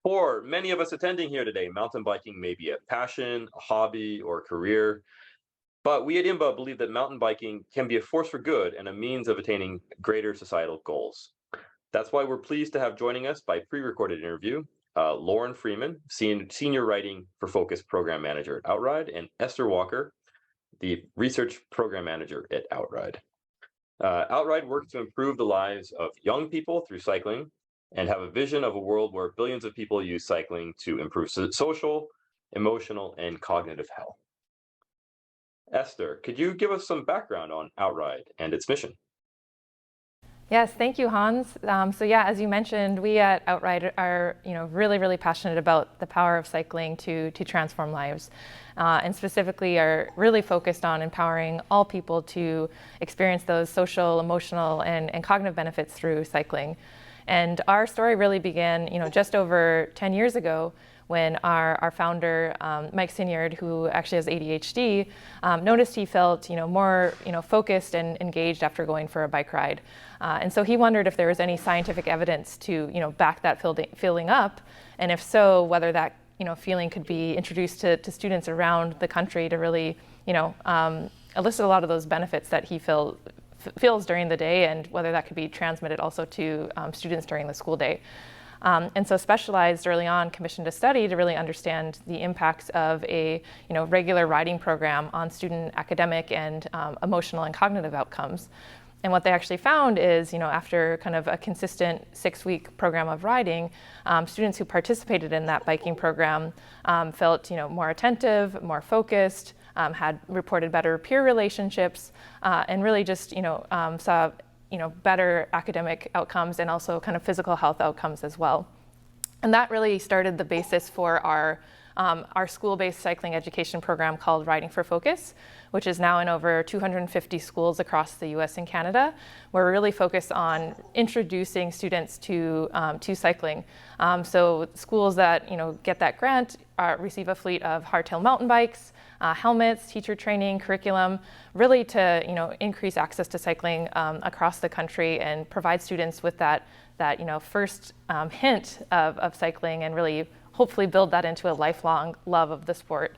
For many of us attending here today, mountain biking may be a passion, a hobby, or a career, but we at IMBA believe that mountain biking can be a force for good and a means of attaining greater societal goals. That's why we're pleased to have joining us by pre-recorded interview, Lauren Freeman, Senior Writing for Focus Program Manager at Outride, and Esther Walker, the Research Program Manager at Outride. Outride works to improve the lives of young people through cycling and have a vision of a world where billions of people use cycling to improve social, emotional, and cognitive health. Esther, could you give us some background on Outride and its mission? Yes, thank you, Hans. As you mentioned, we at Outride are, really passionate about the power of cycling to transform lives, and specifically are really focused on empowering all people to experience those social, emotional, and cognitive benefits through cycling. And our story really began, just over 10 years ago, when our founder, Mike Sinyard, who actually has ADHD, noticed he felt more focused and engaged after going for a bike ride. And so he wondered if there was any scientific evidence to back that feeling up, and if so, whether that feeling could be introduced to students around the country to really elicit a lot of those benefits that he feels during the day, and whether that could be transmitted also to students during the school day. And so Specialized early on commissioned a study to really understand the impacts of a regular riding program on student academic and emotional and cognitive outcomes. And what they actually found is, after kind of a consistent 6-week program of riding, students who participated in that biking program felt more attentive, more focused, had reported better peer relationships, and really just saw better academic outcomes and also kind of physical health outcomes as well. And that really started the basis for our school-based cycling education program called Riding for Focus, which is now in over 250 schools across the US and Canada, where we're really focused on introducing students to cycling. So schools that get that grant receive a fleet of hardtail mountain bikes, helmets, teacher training, curriculum, really to increase access to cycling across the country and provide students with that first hint of cycling, and really hopefully build that into a lifelong love of the sport.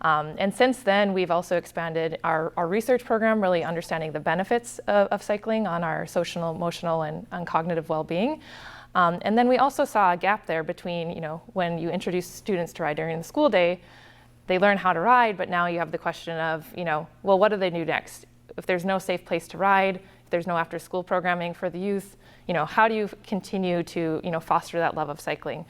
And since then, we've also expanded our research program, really understanding the benefits of cycling on our social, emotional, and cognitive well-being. And then we also saw a gap there between when you introduce students to ride during the school day, they learn how to ride, but now you have the question of, well, what do they do next? If there's no safe place to ride, if there's no after-school programming for the youth, how do you continue to, foster that love of cycling?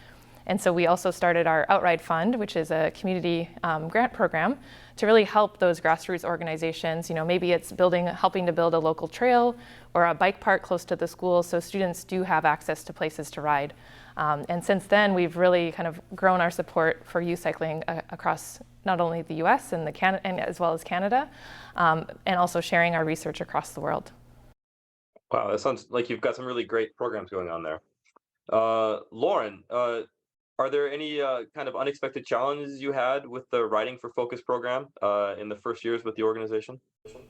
And so we also started our Outride Fund, which is a community grant program to really help those grassroots organizations. Maybe it's helping to build a local trail or a bike park close to the school, so students do have access to places to ride. And since then, we've really kind of grown our support for youth cycling across not only the US and and as well as Canada, and also sharing our research across the world. Wow, that sounds like you've got some really great programs going on there. Lauren, are there any kind of unexpected challenges you had with the Riding for Focus program in the first years with the organization?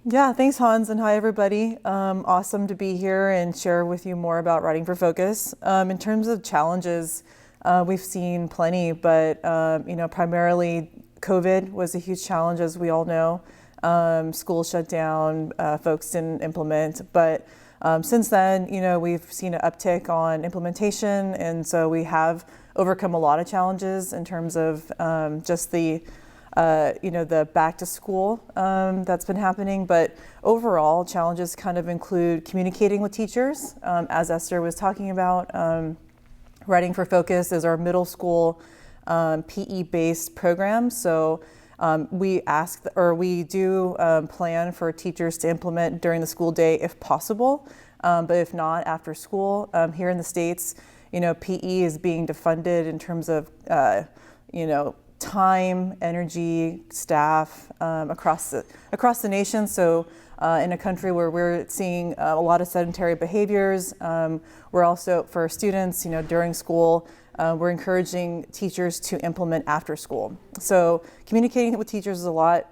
Yeah, thanks, Hans, and hi, everybody. Awesome to be here and share with you more about Riding for Focus. In terms of challenges, we've seen plenty, but primarily COVID was a huge challenge, as we all know. Schools shut down, folks didn't implement, but since then, we've seen an uptick on implementation, and so we have overcome a lot of challenges in terms of just the back to school that's been happening. But overall, challenges kind of include communicating with teachers, as Esther was talking about. Riding for Focus is our middle school PE-based program. So we do plan for teachers to implement during the school day if possible, but if not, after school. Here in the States, PE is being defunded in terms of, time, energy, staff across the nation. So in a country where we're seeing a lot of sedentary behaviors, we're also, for students, during school, we're encouraging teachers to implement after school. So communicating with teachers is a lot,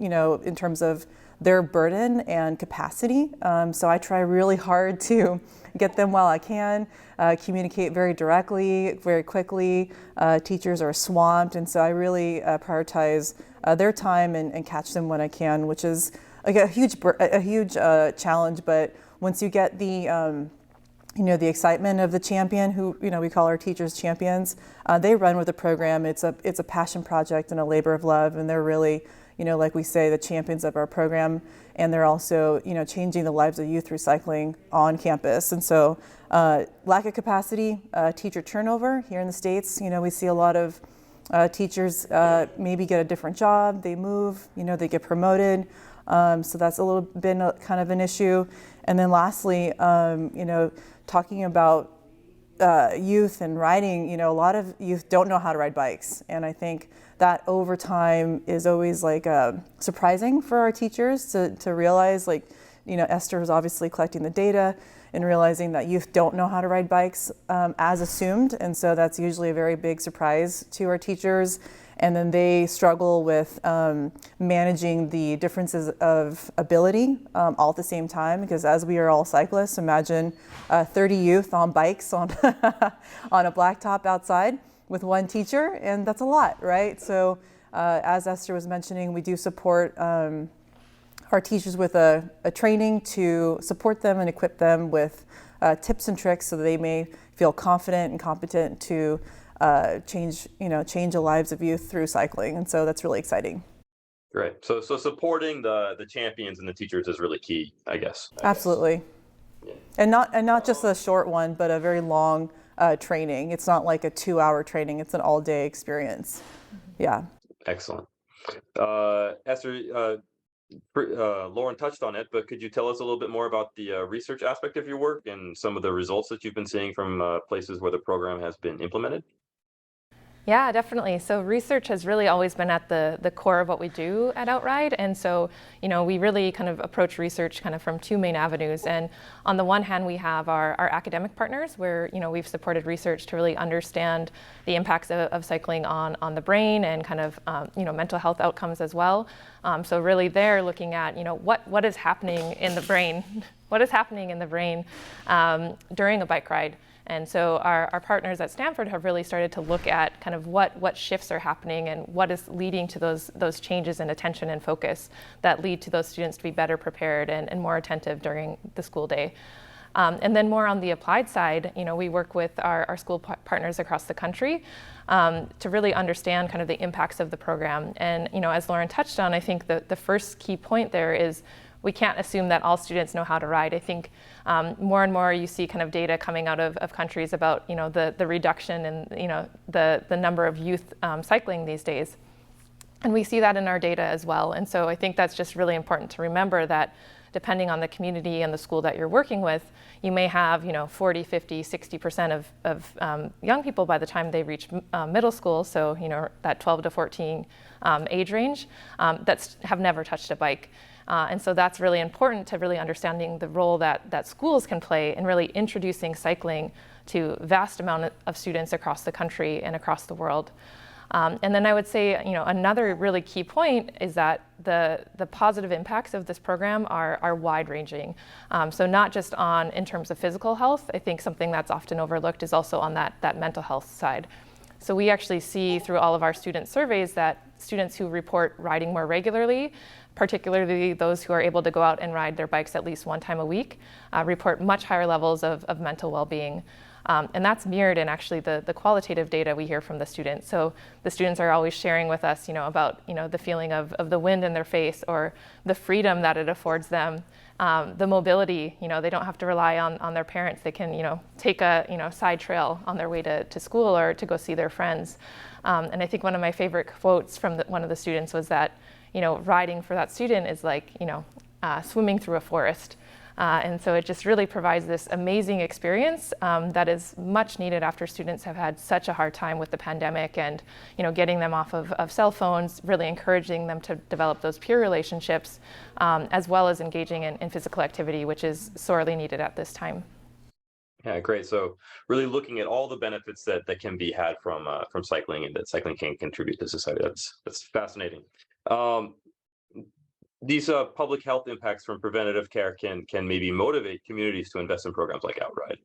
in terms of their burden and capacity. So I try really hard to get them while I can, communicate very directly, very quickly. Teachers are swamped, and so I really prioritize their time and catch them when I can, which is like a huge challenge. But once you get the the excitement of the champion, who we call our teachers champions, they run with the program. It's a passion project and a labor of love, and they're really, like we say, the champions of our program. And they're also, changing the lives of youth through cycling on campus. And so, lack of capacity, teacher turnover here in the States. We see a lot of teachers maybe get a different job, they move, they get promoted. So that's been kind of an issue. And then lastly, talking about youth and riding, a lot of youth don't know how to ride bikes. And I think that over time is always surprising for our teachers to realize, Esther is obviously collecting the data and realizing that youth don't know how to ride bikes as assumed. And so that's usually a very big surprise to our teachers. And then they struggle with managing the differences of ability all at the same time, because as we are all cyclists, imagine 30 youth on bikes on on a blacktop outside with one teacher, and that's a lot, right? So as Esther was mentioning, we do support our teachers with a training to support them and equip them with tips and tricks so that they may feel confident and competent to change the lives of youth through cycling. And so that's really exciting. Great. So supporting the champions and the teachers is really key, I guess. Absolutely. Yeah. And not just a short one, but a very long training. It's not like a 2-hour training. It's an all-day experience. Yeah. Excellent. Esther, Lauren touched on it, but could you tell us a little bit more about the research aspect of your work and some of the results that you've been seeing from places where the program has been implemented? Yeah, definitely. So research has really always been at the core of what we do at Outride. And so, we really kind of approach research kind of from two main avenues. And on the one hand, we have our academic partners where, we've supported research to really understand the impacts of cycling on the brain and kind of, mental health outcomes as well. So really they're looking at, what is happening in the brain, during a bike ride. And so our partners at Stanford have really started to look at kind of what shifts are happening and what is leading to those changes in attention and focus that lead to those students to be better prepared and more attentive during the school day. And then more on the applied side, we work with our school partners across the country to really understand kind of the impacts of the program. And as Lauren touched on, I think the first key point there is we can't assume that all students know how to ride. I think more and more you see kind of data coming out of countries about the reduction in the number of youth cycling these days. And we see that in our data as well. And so I think that's just really important to remember that depending on the community and the school that you're working with, you may have 40, 50, 60% of young people by the time they reach middle school, so that 12 to 14 age range, that have never touched a bike. And so that's really important to really understanding the role that schools can play in really introducing cycling to vast amount of students across the country and across the world. And then I would say, another really key point is that the positive impacts of this program are wide-ranging. So not just in terms of physical health. I think something that's often overlooked is also on that mental health side. So we actually see through all of our student surveys that students who report riding more regularly, particularly those who are able to go out and ride their bikes at least one time a week, report much higher levels of mental well-being. And that's mirrored in actually the qualitative data we hear from the students. So the students are always sharing with us, about the feeling of the wind in their face or the freedom that it affords them, the mobility. They don't have to rely on their parents. They can take a side trail on their way to school or to go see their friends. And I think one of my favorite quotes from one of the students was that riding for that student is like swimming through a forest. And so it just really provides this amazing experience that is much needed after students have had such a hard time with the pandemic and getting them off of cell phones, really encouraging them to develop those peer relationships, as well as engaging in physical activity, which is sorely needed at this time. Yeah, great. So really looking at all the benefits that can be had from cycling and that cycling can contribute to society. That's fascinating. these public health impacts from preventative care can maybe motivate communities to invest in programs like Outride.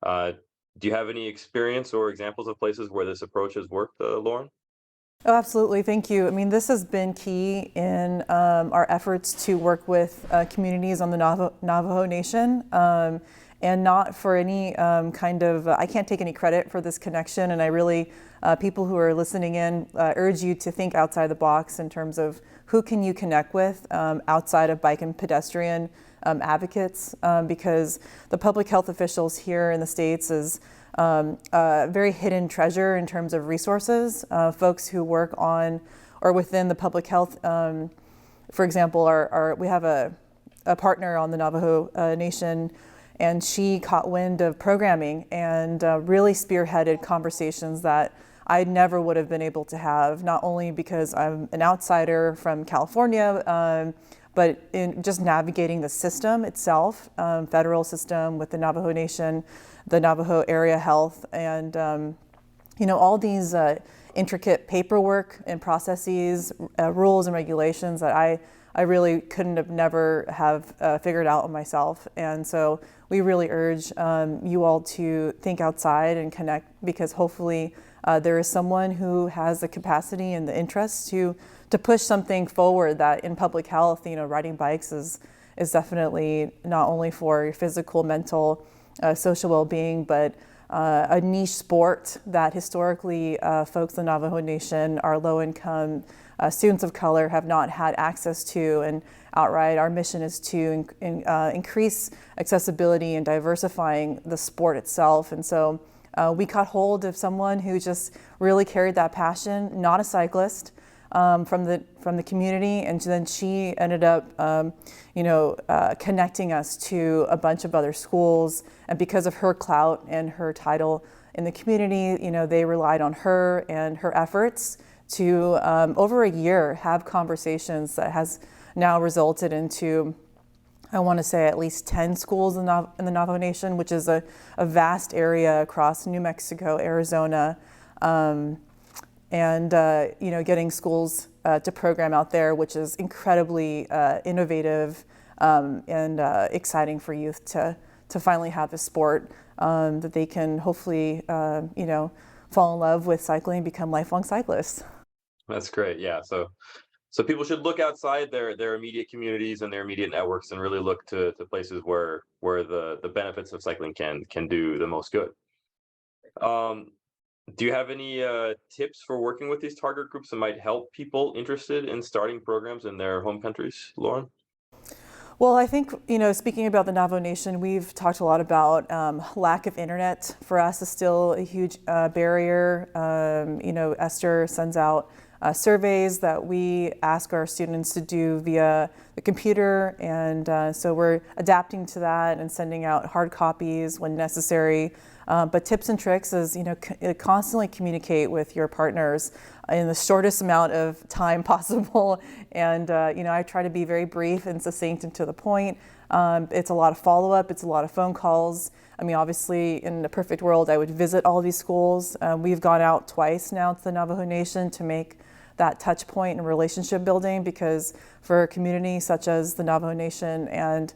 Uh, do you have any experience or examples of places where this approach has worked, Lauren? Oh, absolutely. Thank you. I mean, this has been key in our efforts to work with communities on the Navajo Nation. And not for any kind of, I can't take any credit for this connection. And I really, people who are listening in, urge you to think outside the box in terms of who can you connect with outside of bike and pedestrian advocates, because the public health officials here in the States is a very hidden treasure in terms of resources. Folks who work on or within the public health, for example, we have a partner on the Navajo Nation, and she caught wind of programming and really spearheaded conversations that I never would have been able to have, not only because I'm an outsider from California, but in just navigating the system itself, federal system with the Navajo Nation, the Navajo Area Health, and all these intricate paperwork and processes, rules and regulations that I really couldn't have never have figured out myself. And so we really urge you all to think outside and connect, because hopefully there is someone who has the capacity and the interest to push something forward that in public health, riding bikes is definitely not only for your physical, mental, social well-being, but a niche sport that historically folks in the Navajo Nation, our low-income students of color, have not had access to. And Outride, our mission is to increase accessibility and diversifying the sport itself. And so we caught hold of someone who just really carried that passion, not a cyclist, from the community, and then she ended up, connecting us to a bunch of other schools. And because of her clout and her title in the community, they relied on her and her efforts to over a year have conversations that has now resulted into, I want to say, at least 10 schools in the Navajo Nation, which is a vast area across New Mexico, Arizona. And getting schools to program out there, which is incredibly innovative and exciting for youth to finally have a sport that they can hopefully fall in love with cycling and become lifelong cyclists. That's great. Yeah. So people should look outside their immediate communities and their immediate networks and really look to places where the benefits of cycling can do the most good. Do you have any tips for working with these target groups that might help people interested in starting programs in their home countries, Lauren? Well, I think, speaking about the Navajo Nation, we've talked a lot about lack of internet for us is still a huge barrier. Esther sends out surveys that we ask our students to do via the computer, and so we're adapting to that and sending out hard copies when necessary. But tips and tricks is, constantly communicate with your partners in the shortest amount of time possible. And, I try to be very brief and succinct and to the point. It's a lot of follow-up. It's a lot of phone calls. I mean, obviously, in the perfect world, I would visit all these schools. We've gone out twice now to the Navajo Nation to make that touch point and relationship building, because for a community such as the Navajo Nation and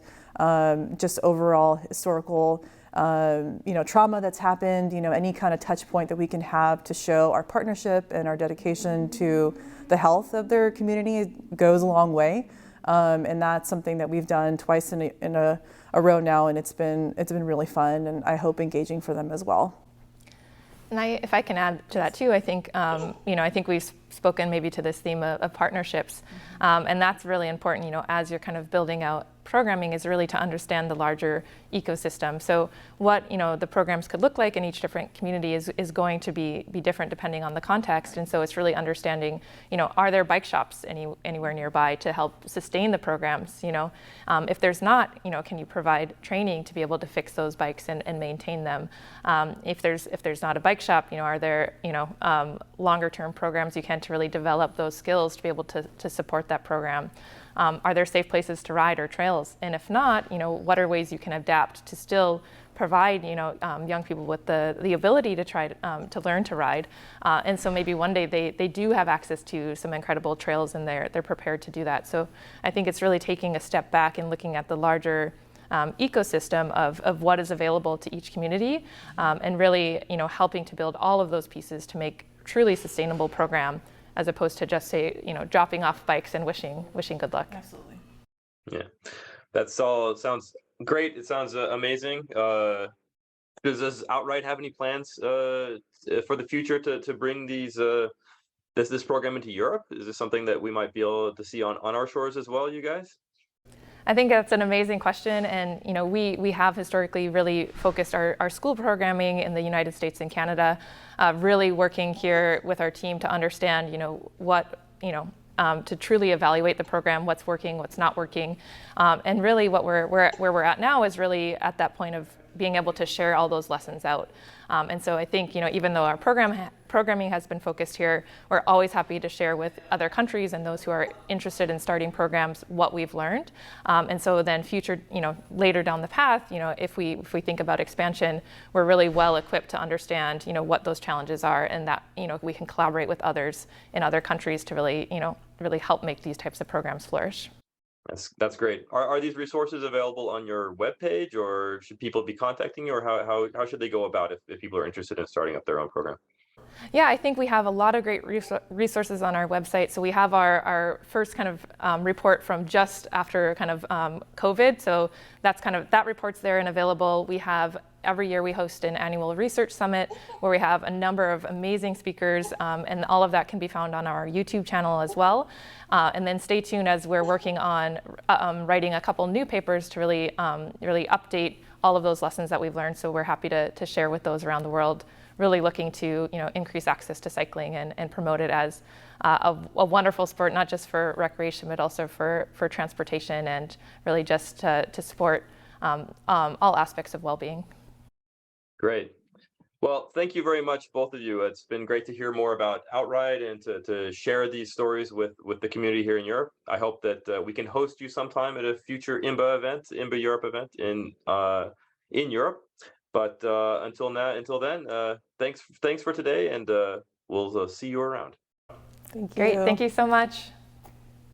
just overall historical trauma that's happened, any kind of touch point that we can have to show our partnership and our dedication to the health of their community goes a long way. And that's something that we've done twice in a row now, and it's been really fun, and I hope engaging for them as well. And if I can add to that too, I think I think we've spoken maybe to this theme of partnerships, and that's really important. As you're kind of building out programming, is really to understand the larger ecosystem. So what the programs could look like in each different community is going to be different depending on the context. And so it's really understanding, are there bike shops anywhere nearby to help sustain the programs? If there's not, can you provide training to be able to fix those bikes and maintain them? If there's not a bike shop, are there longer term programs you can to really develop those skills to be able to support that program? Are there safe places to ride or trails? And if not, what are ways you can adapt to still provide young people with the ability to try to learn to ride, and so maybe one day they do have access to some incredible trails and they're prepared to do that. So I think it's really taking a step back and looking at the larger ecosystem of what is available to each community, and really helping to build all of those pieces to make truly sustainable program, as opposed to just say dropping off bikes and wishing good luck. Absolutely. Yeah, that's all. It sounds great. It sounds amazing. Does Outride have any plans for the future to bring this program into Europe? Is this something that we might be able to see on our shores as well, you guys? I think that's an amazing question, and we have historically really focused our school programming in the United States and Canada, really working here with our team to understand what to truly evaluate the program, what's working, what's not working, and really where we're at now is really at that point of being able to share all those lessons out. And so I think even though our programming has been focused here, we're always happy to share with other countries and those who are interested in starting programs what we've learned. And so then later down the path, if we think about expansion, we're really well equipped to understand what those challenges are, and that we can collaborate with others in other countries to really help make these types of programs flourish. That's great. Are these resources available on your webpage, or should people be contacting you, or how should they go about if people are interested in starting up their own program? Yeah, I think we have a lot of great resources on our website. So we have our first kind of report from just after kind of COVID. So that's that report's there and available. We have every year we host an annual research summit where we have a number of amazing speakers, and all of that can be found on our YouTube channel as well. And then stay tuned as we're working on writing a couple new papers to really update all of those lessons that we've learned. So we're happy to share with those around the world, really looking to increase access to cycling and promote it as a wonderful sport, not just for recreation, but also for transportation, and really just to support all aspects of well-being. Great. Well, thank you very much, both of you. It's been great to hear more about Outride and to share these stories with the community here in Europe. I hope that we can host you sometime at a future IMBA Europe event in Europe. But until then, thanks for today, and we'll see you around. Thank you. Great. Thank you so much.